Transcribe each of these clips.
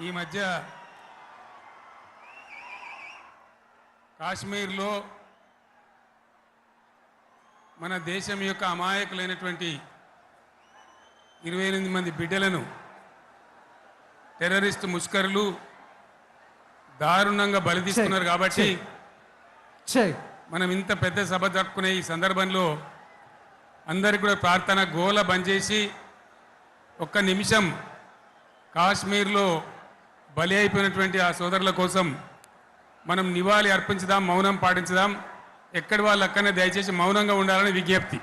ఈ మధ్య కాశ్మీర్లో మన దేశం యొక్క అమాయకులైనటువంటి 28 మంది బిడ్డలను టెర్రరిస్ట్ ముష్కరులు దారుణంగా బలి తీసుకున్నారు కాబట్టి మనం ఇంత పెద్ద సభ జరుపుకునే ఈ సందర్భంలో అందరికీ కూడా ప్రార్థన గోల బంద్ చేసి ఒక్క నిమిషం కాశ్మీర్లో బలి అయిపోయినటువంటి ఆ సోదరుల కోసం మనం నివాళి అర్పించుదాం, మౌనం పాటించుదాం. ఎక్కడి వాళ్ళు అక్కడనే దయచేసి మౌనంగా ఉండాలని విజ్ఞప్తి.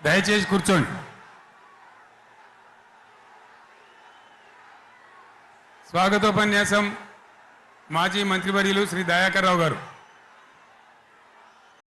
దయచేసి కూర్చోండి. స్వాగతోపన్యాసం మాజీ మంత్రివర్యులు శ్రీ దయాకర్ రావు గారు.